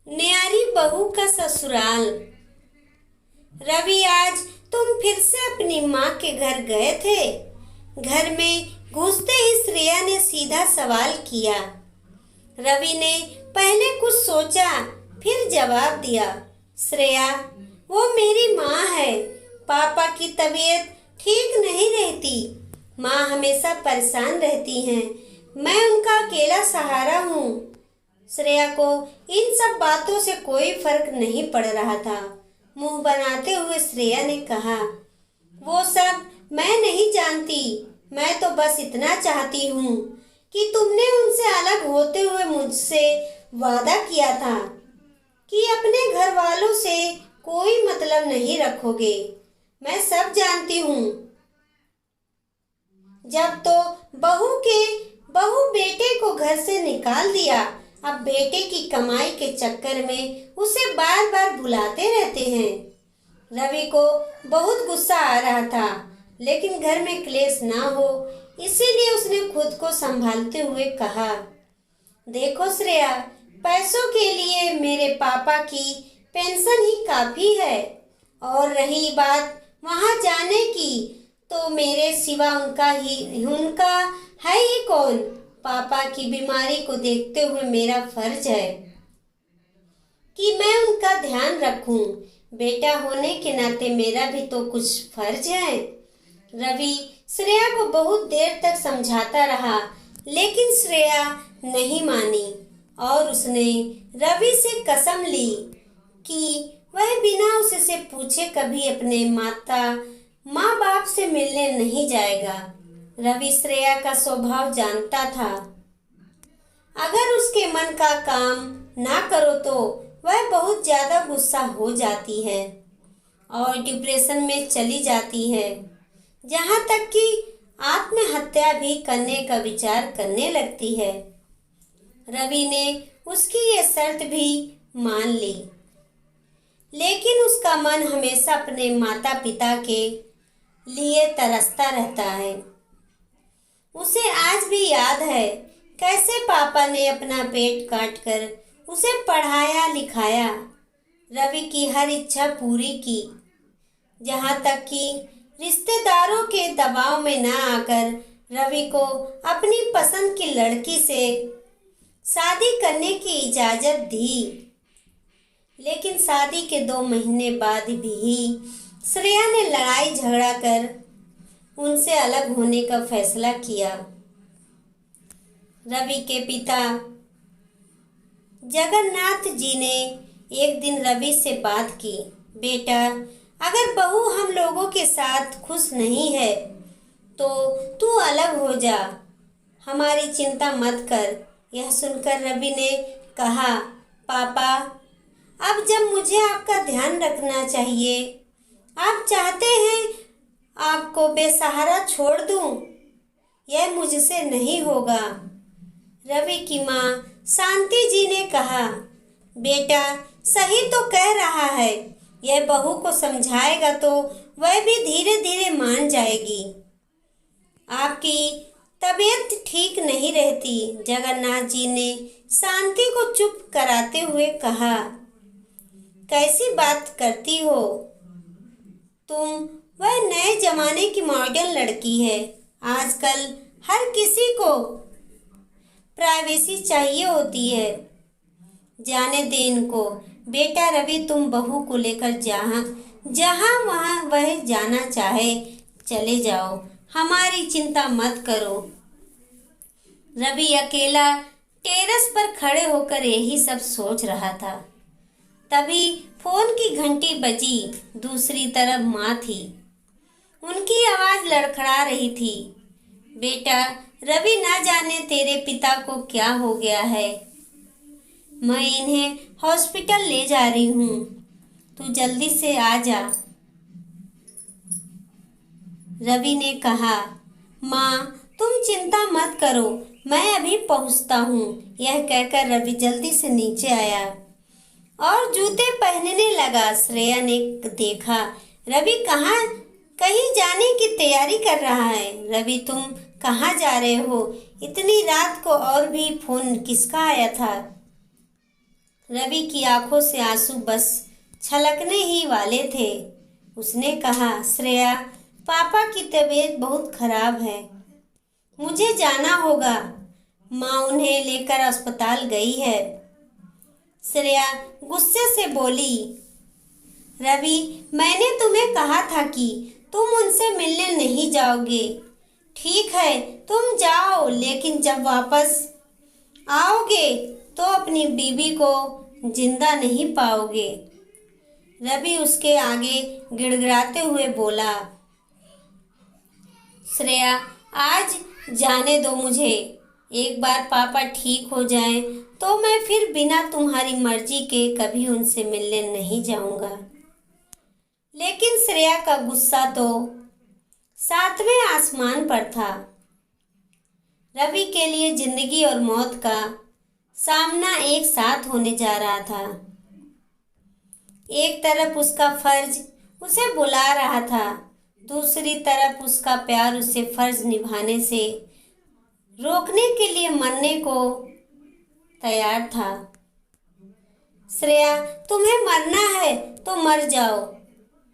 न्यारी बहू का ससुराल। रवि, आज तुम फिर से अपनी माँ के घर गए थे। घर में घुसते ही श्रेया ने सीधा सवाल किया। रवि ने पहले कुछ सोचा, फिर जवाब दिया। श्रेया, वो मेरी माँ है। पापा की तबीयत ठीक नहीं रहती। माँ हमेशा परेशान रहती हैं। मैं उनका अकेला सहारा हूँ। श्रेया को इन सब बातों से कोई फर्क नहीं पड़ रहा था। मुंह बनाते हुए श्रेया ने कहा, वो सब मैं नहीं जानती। मैं तो बस इतना चाहती हूँ कि तुमने उनसे अलग होते हुए मुझसे वादा किया था कि अपने घर वालों से कोई मतलब नहीं रखोगे। मैं सब जानती हूँ। जब तो बहू बेटे को घर से निकाल दिया, अब बेटे की कमाई के चक्कर में उसे बार बार बुलाते रहते हैं। रवि को बहुत गुस्सा आ रहा था, लेकिन घर में क्लेश ना हो इसीलिए उसने खुद को संभालते हुए कहा, देखो श्रेया, पैसों के लिए मेरे पापा की पेंशन ही काफी है। और रही बात वहां जाने की, तो मेरे सिवा उनका है ही कौन। पापा की बीमारी को देखते हुए मेरा फर्ज है कि मैं उनका ध्यान रखूं। बेटा होने के नाते मेरा भी तो कुछ फर्ज है। रवि श्रेया को बहुत देर तक समझाता रहा, लेकिन श्रेया नहीं मानी और उसने रवि से कसम ली कि वह बिना उससे पूछे कभी अपने माँ बाप से मिलने नहीं जाएगा। रवि श्रेया का स्वभाव जानता था। अगर उसके मन का काम ना करो तो वह बहुत ज्यादा गुस्सा हो जाती है और डिप्रेशन में चली जाती है, जहाँ तक कि आत्महत्या भी करने का विचार करने लगती है। रवि ने उसकी ये शर्त भी मान ली, लेकिन उसका मन हमेशा अपने माता पिता के लिए तरसता रहता है। उसे आज भी याद है कैसे पापा ने अपना पेट काट कर उसे पढ़ाया लिखाया, रवि की हर इच्छा पूरी की, जहाँ तक कि रिश्तेदारों के दबाव में न आकर रवि को अपनी पसंद की लड़की से शादी करने की इजाज़त दी। लेकिन शादी के 2 महीने बाद भी श्रेया ने लड़ाई झगड़ा कर उनसे अलग होने का फैसला किया। रवि के पिता जगन्नाथ जी ने एक दिन रवि से बात की, बेटा, अगर बहू हम लोगों के साथ खुश नहीं है तो तू अलग हो जा, हमारी चिंता मत कर। यह सुनकर रवि ने कहा, पापा, अब जब मुझे आपका ध्यान रखना चाहिए, आप चाहते हैं आपको बेसहारा छोड़ दूं, यह मुझसे नहीं होगा। रवि की माँ शांति जी ने कहा, बेटा सही तो कह रहा है, यह बहू को समझाएगा तो वह भी धीरे धीरे मान जाएगी। आपकी तबीयत ठीक नहीं रहती। जगन्नाथ जी ने शांति को चुप कराते हुए कहा, कैसी बात करती हो तुम, वह नए जमाने की मॉडर्न लड़की है। आजकल हर किसी को प्राइवेसी चाहिए होती है। जाने दे इनको। बेटा रवि, तुम बहू को लेकर जहाँ जहाँ वहाँ वह जाना चाहे चले जाओ, हमारी चिंता मत करो। रवि अकेला टेरेस पर खड़े होकर यही सब सोच रहा था। तभी फोन की घंटी बजी। दूसरी तरफ माँ थी। उनकी आवाज़ लड़खड़ा रही थी, बेटा रवि, ना जाने तेरे पिता को क्या हो गया है। मैं इन्हें हॉस्पिटल ले जा रही हूँ, तू जल्दी से आ जा। रवि ने कहा, माँ तुम चिंता मत करो, मैं अभी पहुँचता हूँ। यह कहकर रवि जल्दी से नीचे आया और जूते पहनने लगा। श्रेया ने देखा रवि कहीं जाने की तैयारी कर रहा है। रवि, तुम कहाँ जा रहे हो? इतनी रात को और भी फोन किसका आया था? रवि की आंखों से आंसू बस छलकने ही वाले थे। उसने कहा, श्रेया, पापा की तबीयत बहुत खराब है, मुझे जाना होगा। माँ उन्हें लेकर अस्पताल गई है। श्रेया गुस्से से बोली, रवि, मैंने तुम्हें कहा था कि तुम उनसे मिलने नहीं जाओगे। ठीक है, तुम जाओ, लेकिन जब वापस आओगे तो अपनी बीवी को जिंदा नहीं पाओगे। रवि उसके आगे गिड़गिड़ाते हुए बोला, श्रेया, आज जाने दो मुझे। एक बार पापा ठीक हो जाएं तो मैं फिर बिना तुम्हारी मर्जी के कभी उनसे मिलने नहीं जाऊंगा। लेकिन श्रेया का गुस्सा तो सातवें आसमान पर था। रवि के लिए जिंदगी और मौत का सामना एक साथ होने जा रहा था। एक तरफ उसका फर्ज उसे बुला रहा था, दूसरी तरफ उसका प्यार उसे फर्ज निभाने से रोकने के लिए मरने को तैयार था। श्रेया, तुम्हें मरना है तो मर जाओ,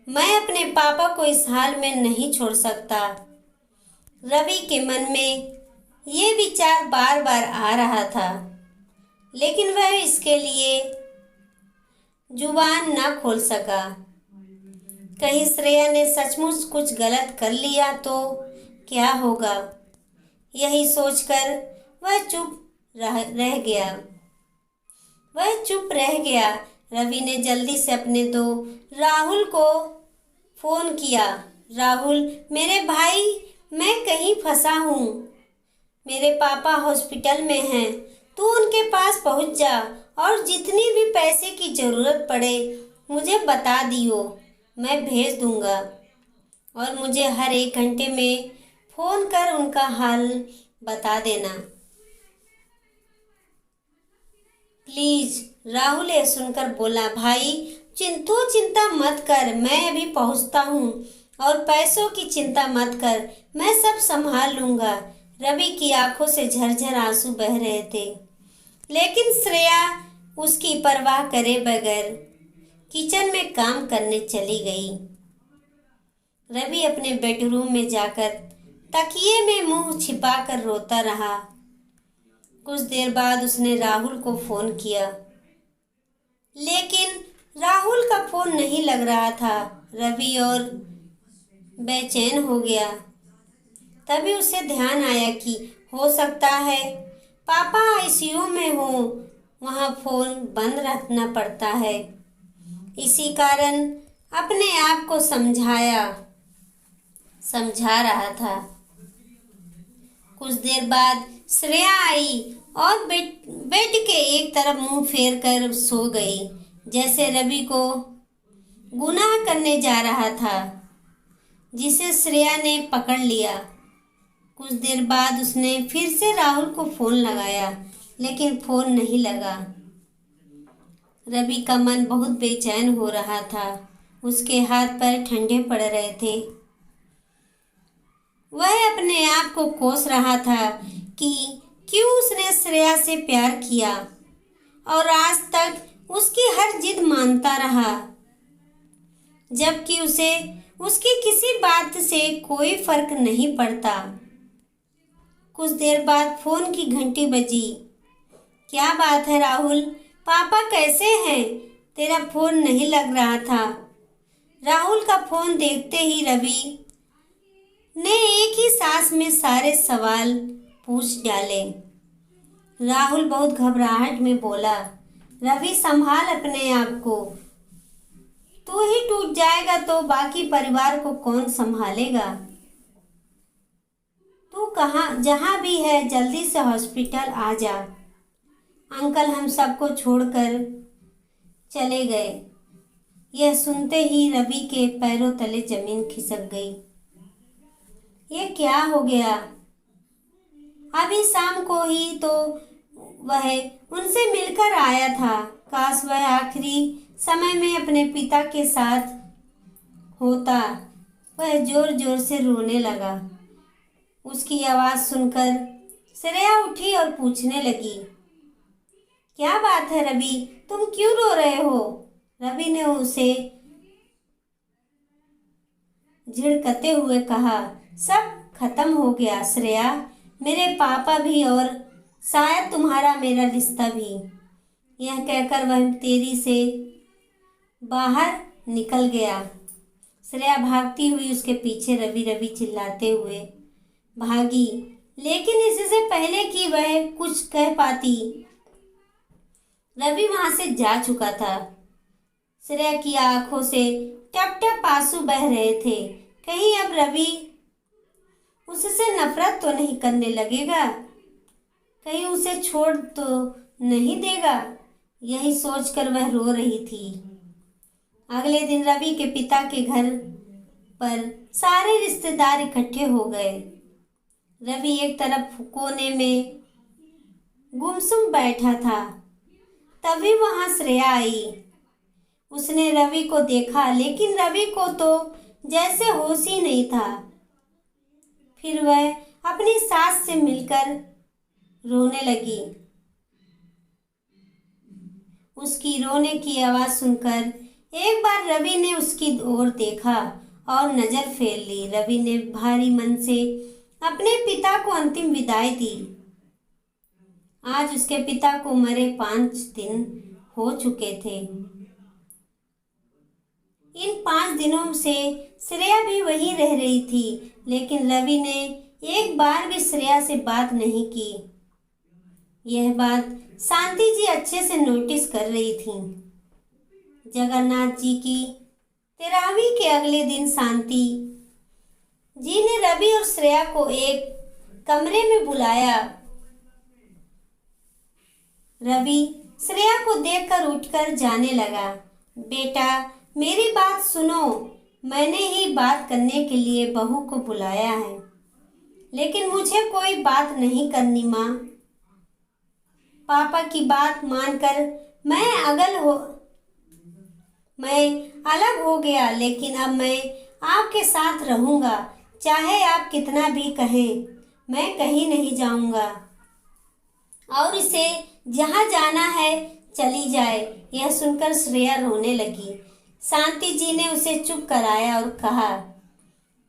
मैं अपने पापा को इस हाल में नहीं छोड़ सकता। रवि के मन में ये विचार बार बार आ रहा था, लेकिन वह इसके लिए जुबान न खोल सका। कहीं श्रेया ने सचमुच कुछ गलत कर लिया तो क्या होगा, यही सोचकर वह चुप रह गया। रवि ने जल्दी से अपने दो राहुल को फोन किया। राहुल, मेरे भाई, मैं कहीं फंसा हूँ। मेरे पापा हॉस्पिटल में हैं, तू उनके पास पहुँच जा और जितनी भी पैसे की ज़रूरत पड़े मुझे बता दियो, मैं भेज दूँगा। और मुझे हर 1 घंटे में फ़ोन कर उनका हाल बता देना, प्लीज़। राहुल ये सुनकर बोला, भाई, चिंता मत कर, मैं अभी पहुंचता हूँ, और पैसों की चिंता मत कर, मैं सब संभाल लूँगा। रवि की आंखों से झरझर आंसू बह रहे थे, लेकिन श्रेया उसकी परवाह करे बगैर किचन में काम करने चली गई। रवि अपने बेडरूम में जाकर तकिए में मुंह छिपाकर रोता रहा। कुछ देर बाद उसने राहुल को फ़ोन किया, लेकिन राहुल का फ़ोन नहीं लग रहा था। रवि और बेचैन हो गया। तभी उसे ध्यान आया कि हो सकता है पापा आईसीयू में हो, वहाँ फ़ोन बंद रखना पड़ता है। इसी कारण अपने आप को समझा रहा था। कुछ देर बाद श्रेया आई और बेड के एक तरफ मुंह फेर कर सो गई, जैसे रवि को गुनाह करने जा रहा था, जिसे श्रेया ने पकड़ लिया। कुछ देर बाद उसने फिर से राहुल को फ़ोन लगाया, लेकिन फ़ोन नहीं लगा। रवि का मन बहुत बेचैन हो रहा था, उसके हाथ पैर ठंडे पड़ रहे थे। वह अपने आप को कोस रहा था कि क्यों उसने श्रेया से प्यार किया और आज तक उसकी हर जिद मानता रहा, जबकि उसे उसकी किसी बात से कोई फर्क नहीं पड़ता। कुछ देर बाद फ़ोन की घंटी बजी। क्या बात है राहुल, पापा कैसे हैं? तेरा फ़ोन नहीं लग रहा था। राहुल का फ़ोन देखते ही रवि ने एक ही सांस में सारे सवाल पूछ डाले। राहुल बहुत घबराहट में बोला, रवि, संभाल अपने आप को, तू ही टूट जाएगा तो बाकी परिवार को कौन संभालेगा? तू जहाँ भी है जल्दी से हॉस्पिटल आ जा। अंकल हम सबको छोड़कर चले गए। यह सुनते ही रवि के पैरों तले जमीन खिसक गई। ये क्या हो गया? अभी शाम को ही तो वह उनसे मिलकर आया था। काश वह आखिरी समय में अपने पिता के साथ होता। वह जोर जोर से रोने लगा। उसकी आवाज़ सुनकर श्रेया उठी और पूछने लगी, क्या बात है रवि, तुम क्यों रो रहे हो? रवि ने उसे झिड़कते हुए कहा। सब खत्म हो गया श्रेया, मेरे पापा भी और शायद तुम्हारा मेरा रिश्ता भी। यह कहकर वह तेजी से बाहर निकल गया। श्रेया भागती हुई उसके पीछे रवि रवि चिल्लाते हुए भागी, लेकिन इससे पहले कि वह कुछ कह पाती रवि वहां से जा चुका था। श्रेया की आंखों से टप टप आंसू बह रहे थे। कहीं अब रवि उससे नफरत तो नहीं करने लगेगा, कहीं उसे छोड़ तो नहीं देगा, यही सोचकर वह रो रही थी। अगले दिन रवि के पिता के घर पर सारे रिश्तेदार इकट्ठे हो गए। रवि एक तरफ कोने में गुमसुम बैठा था। तभी वहां श्रेया आई। उसने रवि को देखा, लेकिन रवि को तो जैसे होश ही नहीं था। फिर वह अपनी सास से मिलकर रोने लगी। उसकी रोने की आवाज सुनकर एक बार रवि ने उसकी ओर देखा और नजर फेर ली। रवि ने भारी मन से अपने पिता को अंतिम विदाई दी। आज उसके पिता को मरे 5 दिन हो चुके थे। इन 5 दिनों से श्रेया भी वहीं रह रही थी, लेकिन रवि ने एक बार भी श्रेया से बात नहीं की। यह बात शांति जी अच्छे से नोटिस कर रही थी। जगन्नाथ जी की 13वीं के अगले दिन शांति जी ने रवि और श्रेया को एक कमरे में बुलाया। रवि श्रेया को देखकर उठकर जाने लगा। बेटा, मेरी बात सुनो, मैंने ही बात करने के लिए बहू को बुलाया है, लेकिन मुझे कोई बात नहीं करनी माँ। पापा की बात मानकर मैं अलग हो गया, लेकिन अब मैं आपके साथ रहूंगा। चाहे आप कितना भी कहें, मैं कहीं नहीं जाऊंगा और इसे जहां जाना है चली जाए। यह सुनकर श्रेया रोने लगी। शांति जी ने उसे चुप कराया और कहा,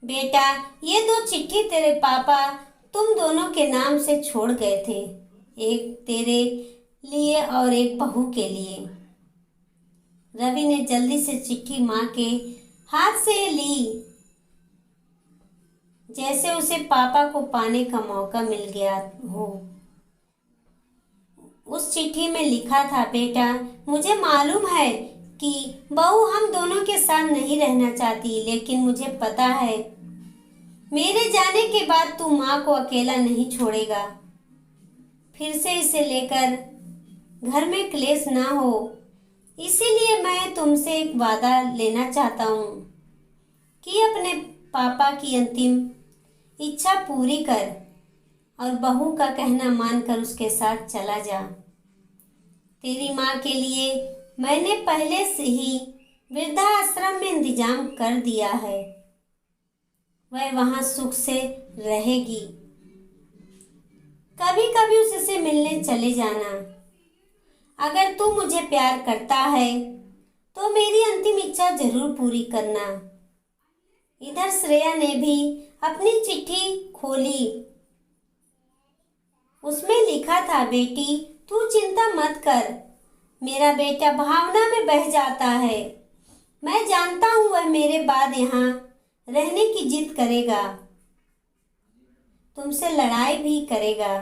बेटा, ये 2 चिट्ठी तेरे पापा तुम दोनों के नाम से छोड़ गए थे, एक तेरे लिए और एक बहू के लिए। रवि ने जल्दी से चिट्ठी माँ के हाथ से ली, जैसे उसे पापा को पाने का मौका मिल गया हो। उस चिट्ठी में लिखा था, बेटा, मुझे मालूम है कि बहू हम दोनों के साथ नहीं रहना चाहती, लेकिन मुझे पता है मेरे जाने के बाद तू माँ को अकेला नहीं छोड़ेगा। फिर से इसे लेकर घर में क्लेश ना हो, इसीलिए मैं तुमसे एक वादा लेना चाहता हूँ कि अपने पापा की अंतिम इच्छा पूरी कर और बहू का कहना मानकर उसके साथ चला जा। तेरी माँ के लिए मैंने पहले से ही वृद्धाश्रम में इंतजाम कर दिया है, वह वहां सुख से रहेगी। कभी कभी उससे मिलने चले जाना। अगर तू मुझे प्यार करता है तो मेरी अंतिम इच्छा जरूर पूरी करना। इधर श्रेया ने भी अपनी चिट्ठी खोली। उसमें लिखा था, बेटी, तू चिंता मत कर, मेरा बेटा भावना में बह जाता है। मैं जानता हूं वह मेरे बाद यहाँ रहने की जिद करेगा, तुमसे लड़ाई भी करेगा,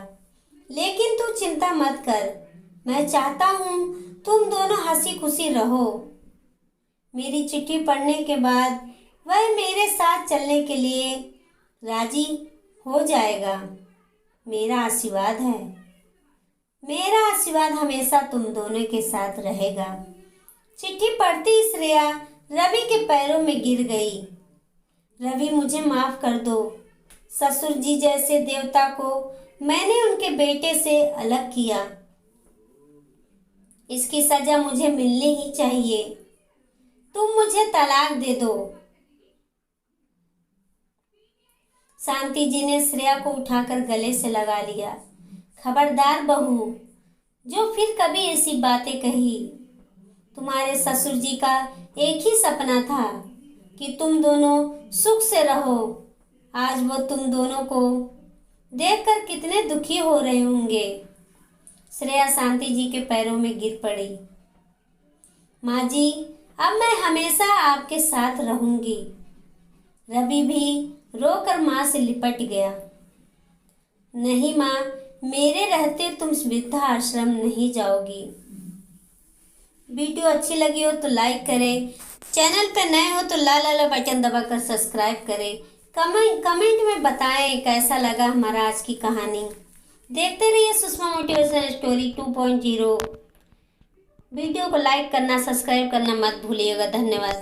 लेकिन तू चिंता मत कर। मैं चाहता हूं तुम दोनों हंसी खुशी रहो। मेरी चिट्ठी पढ़ने के बाद वह मेरे साथ चलने के लिए राजी हो जाएगा। मेरा आशीर्वाद है, मेरा आशीर्वाद हमेशा तुम दोनों के साथ रहेगा। चिट्ठी पढ़ती श्रेया रवि के पैरों में गिर गई। रवि, मुझे माफ कर दो। ससुर जी जैसे देवता को मैंने उनके बेटे से अलग किया। इसकी सजा मुझे मिलनी ही चाहिए। तुम मुझे तलाक दे दो। शांति जी ने श्रेया को उठाकर गले से लगा लिया। खबरदार बहू, जो फिर कभी ऐसी बातें कही। तुम्हारे ससुर जी का एक ही सपना था कि तुम दोनों सुख से रहो। आज वो तुम दोनों को देखकर कितने दुखी हो रहे होंगे। श्रेया शांति जी के पैरों में गिर पड़ी। माँ जी, अब मैं हमेशा आपके साथ रहूंगी। रवि भी रोकर माँ से लिपट गया। नहीं माँ, मेरे रहते तुम वृद्धाश्रम नहीं जाओगी। वीडियो अच्छी लगी हो तो लाइक करें, चैनल पर नए हो तो लाल वाला बटन दबाकर सब्सक्राइब करें। कमेंट में बताएं कैसा लगा हमारा आज की कहानी। देखते रहिए सुषमा मोटिवेशनल स्टोरी 2.0। वीडियो को लाइक करना, सब्सक्राइब करना मत भूलिएगा। धन्यवाद।